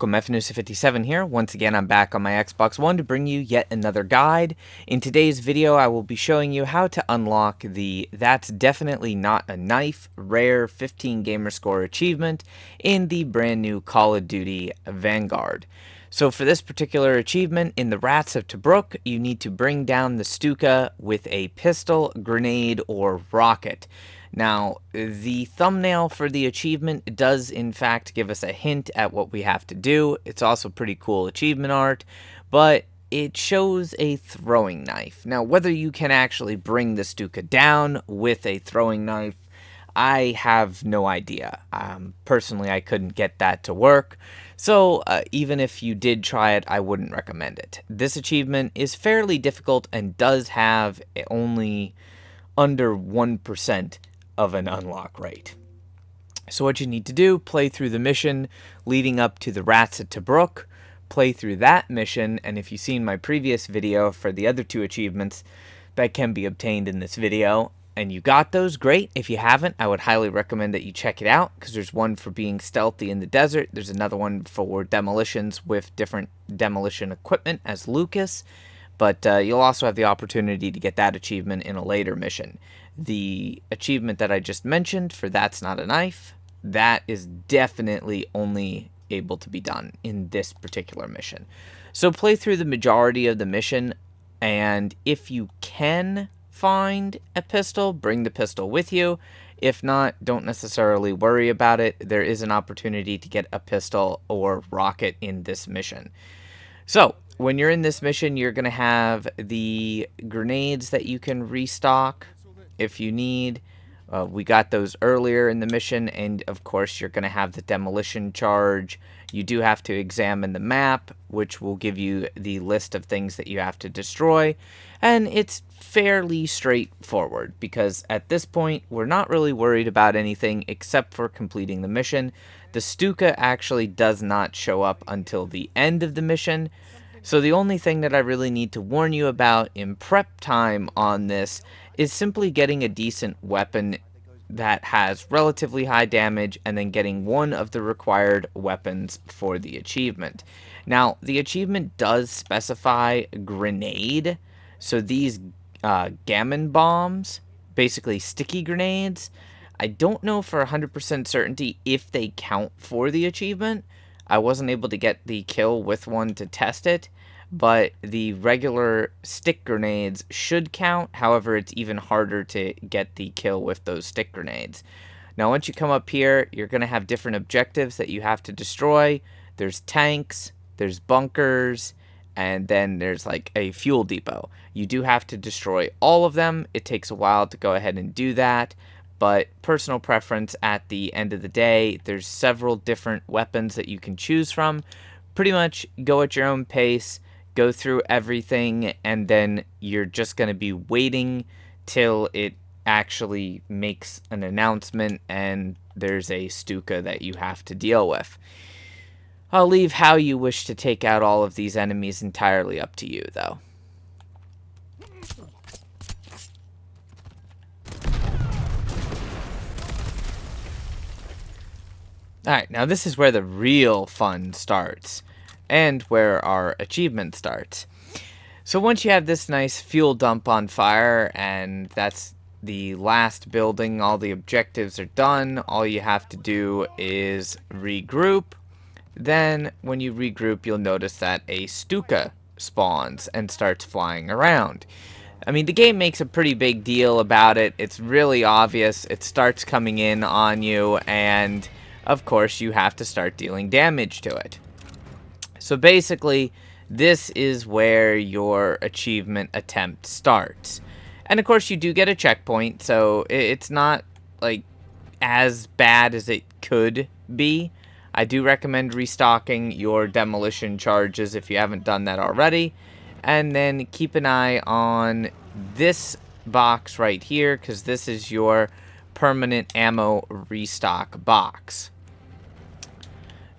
Welcome, FNewsa57 here. Once again, I'm back on my Xbox One to bring you yet another guide. In today's video, I will be showing you how to unlock the That's Definitely Not a Knife rare 15 gamer score achievement in the brand new Call of Duty Vanguard. So for this particular achievement, in the Rats of Tobruk, you need to bring down the Stuka with a pistol, grenade, or rocket. Now, the thumbnail for the achievement does in fact give us a hint at what we have to do. It's also pretty cool achievement art, but it shows a throwing knife. Now, whether you can actually bring the Stuka down with a throwing knife, I have no idea. Personally, I couldn't get that to work. So even if you did try it, I wouldn't recommend it. This achievement is fairly difficult and does have only under 1% of an unlock rate. So what you need to do, play through the mission leading up to the Rats at Tobruk, play through that mission, and if you've seen my previous video for the other two achievements that can be obtained in this video, and you got those, great. If you haven't, I would highly recommend that you check it out, because there's one for being stealthy in the desert, there's another one for demolitions with different demolition equipment as Lucas, but you'll also have the opportunity to get that achievement in a later mission. The achievement that I just mentioned for That's Not a Knife, that is definitely only able to be done in this particular mission. So play through the majority of the mission, and if you can find a pistol, bring the pistol with you. If not, don't necessarily worry about it. There is an opportunity to get a pistol or rocket in this mission. So, when you're in this mission, you're going to have the grenades that you can restock if you need. We got those earlier in the mission, and of course you're going to have the demolition charge. You do have to examine the map, which will give you the list of things that you have to destroy, and it's fairly straightforward because at this point we're not really worried about anything except for completing the mission. The Stuka actually does not show up until the end of the mission, so the only thing that I really need to warn you about in prep time on this is simply getting a decent weapon that has relatively high damage and then getting one of the required weapons for the achievement. Now, the achievement does specify grenade, so these gammon bombs, basically sticky grenades, I don't know for 100% certainty if they count for the achievement. I wasn't able to get the kill with one to test it, but the regular stick grenades should count. However, it's even harder to get the kill with those stick grenades. Now, once you come up here, you're going to have different objectives that you have to destroy. There's tanks, there's bunkers, and then there's like a fuel depot. You do have to destroy all of them. It takes a while to go ahead and do that, but personal preference at the end of the day, there's several different weapons that you can choose from. Pretty much go at your own pace, go through everything, and then you're just going to be waiting till it actually makes an announcement and there's a Stuka that you have to deal with. I'll leave how you wish to take out all of these enemies entirely up to you, though. Alright, now this is where the real fun starts, and where our achievement starts. So once you have this nice fuel dump on fire, and that's the last building, all the objectives are done, all you have to do is regroup. Then, when you regroup, you'll notice that a Stuka spawns and starts flying around. I mean, the game makes a pretty big deal about it. It's really obvious. It starts coming in on you, and of course, you have to start dealing damage to it. So basically, this is where your achievement attempt starts. And of course, you do get a checkpoint, so it's not like as bad as it could be. I do recommend restocking your demolition charges if you haven't done that already. And then keep an eye on this box right here, because this is your permanent ammo restock box.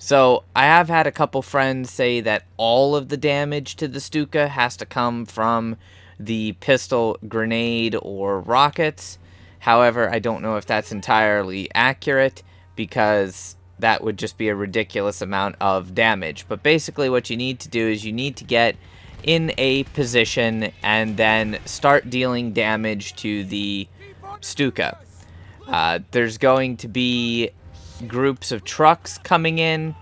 So I have had a couple friends say that all of the damage to the Stuka has to come from the pistol, grenade, or rockets. However, I don't know if that's entirely accurate, because that would just be a ridiculous amount of damage. But basically what you need to do is you need to get in a position and then start dealing damage to the Stuka. There's going to be groups of trucks coming in,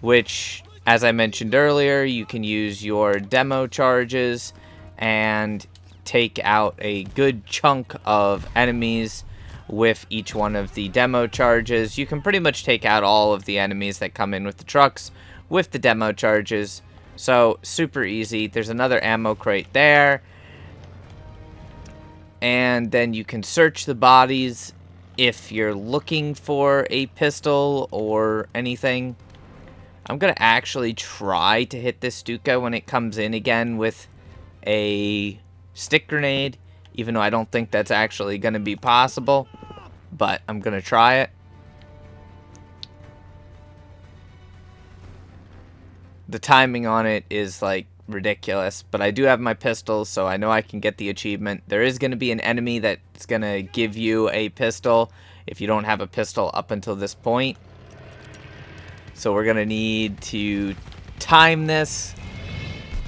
which, as I mentioned earlier, you can use your demo charges and take out a good chunk of enemies with each one of the demo charges. You can pretty much take out all of the enemies that come in with the trucks with the demo charges. So, super easy. There's another ammo crate there. And then you can search the bodies if you're looking for a pistol or anything. I'm going to actually try to hit this Stuka when it comes in again with a stick grenade, even though I don't think that's actually going to be possible. But I'm going to try it. The timing on it is like ridiculous, but I do have my pistol, so I know I can get the achievement. There is going to be an enemy that's going to give you a pistol if you don't have a pistol up until this point. So we're going to need to time this,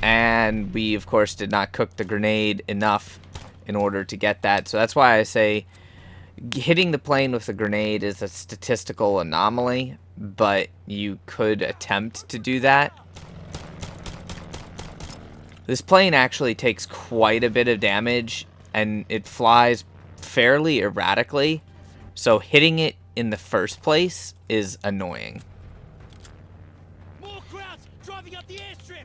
and we of course did not cook the grenade enough in order to get that. So that's why I say hitting the plane with a grenade is a statistical anomaly, but you could attempt to do that. This plane actually takes quite a bit of damage, and it flies fairly erratically, so hitting it in the first place is annoying. More crowds driving up the airstrip.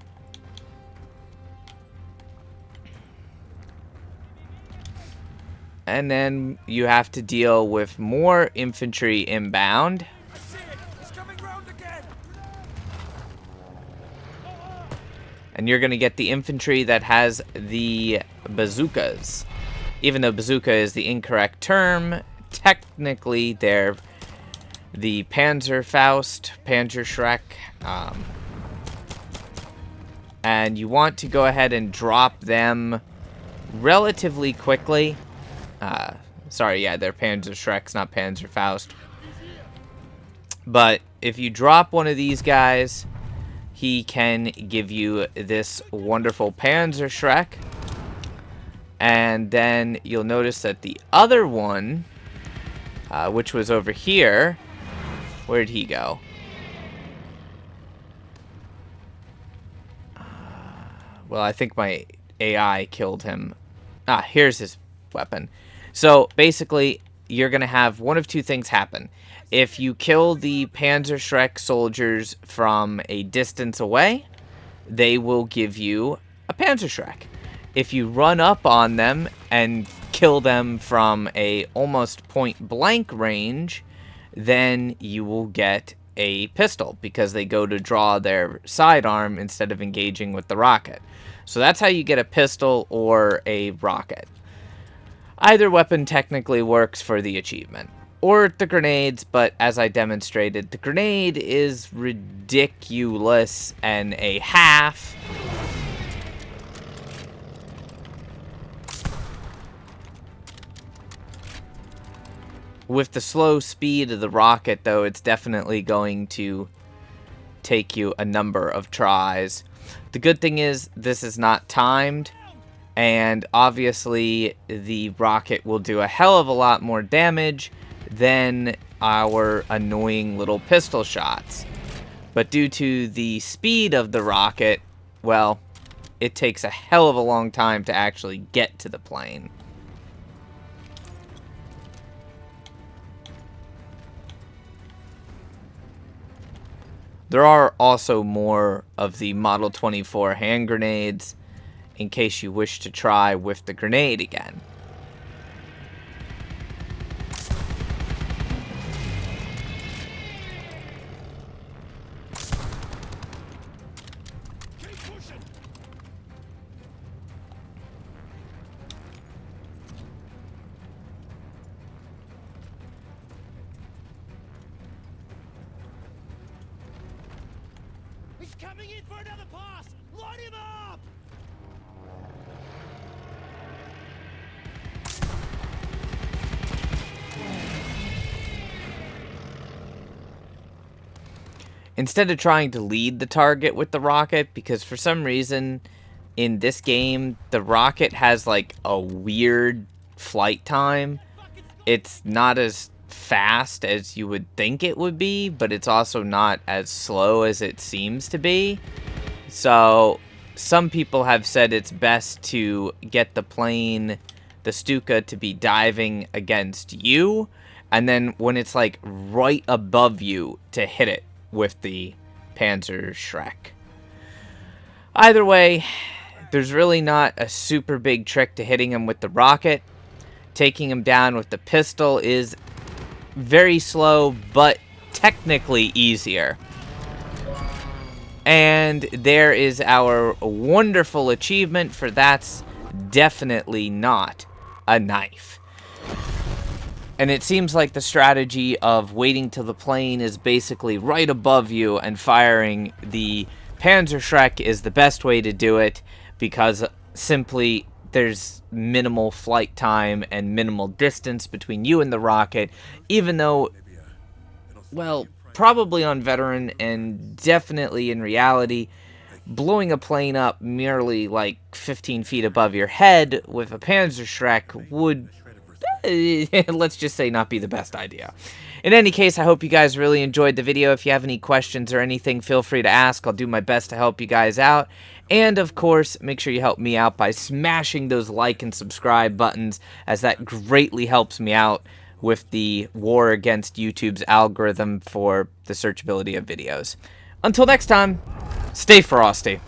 And then you have to deal with more infantry inbound. I see it. It's coming round again. And you're going to get the infantry that has the bazookas. Even though bazooka is the incorrect term, technically they're the Panzerfaust, Panzerschreck. And you want to go ahead and drop them relatively quickly. Sorry, yeah, they're Panzerschrecks, not Panzerfaust. But if you drop one of these guys, he can give you this wonderful Panzerschreck. And then you'll notice that the other one, which was over here, where'd he go? Well, I think my AI killed him. Here's his weapon. So basically, you're going to have one of two things happen. If you kill the Panzerschreck soldiers from a distance away, they will give you a Panzerschreck. If you run up on them and kill them from a almost point blank range, then you will get a pistol because they go to draw their sidearm instead of engaging with the rocket. So that's how you get a pistol or a rocket. Either weapon technically works for the achievement. Or the grenades, but as I demonstrated, the grenade is ridiculous and a half. With the slow speed of the rocket, though, it's definitely going to take you a number of tries. The good thing is, this is not timed. And obviously, the rocket will do a hell of a lot more damage than our annoying little pistol shots. But due to the speed of the rocket, well, it takes a hell of a long time to actually get to the plane. There are also more of the Model 24 hand grenades, in case you wish to try with the grenade again. Keep pushing. He's coming in for another pass. Light him up. instead of trying to lead the target with the rocket, because for some reason in this game the rocket has like a weird flight time. It's not as fast as you would think it would be, but it's also not as slow as it seems to be. So some people have said it's best to get the plane, the Stuka, to be diving against you, and then when it's like right above you, to hit it with the Panzer Shrek. Either way, there's really not a super big trick to hitting him with the rocket. Taking him down with the pistol is very slow, but technically easier. And there is our wonderful achievement for That's Definitely Not a Knife. And it seems like the strategy of waiting till the plane is basically right above you and firing the Panzer Shrek is the best way to do it, because simply there's minimal flight time and minimal distance between you and the rocket, even though, well, probably on veteran and definitely in reality, blowing a plane up merely like 15 feet above your head with a Panzer Shrek would, let's just say, not be the best idea. In any case, I hope you guys really enjoyed the video. If you have any questions or anything, feel free to ask. I'll do my best to help you guys out. And of course, make sure you help me out by smashing those like and subscribe buttons, as that greatly helps me out with the war against YouTube's algorithm for the searchability of videos. Until next time, stay frosty.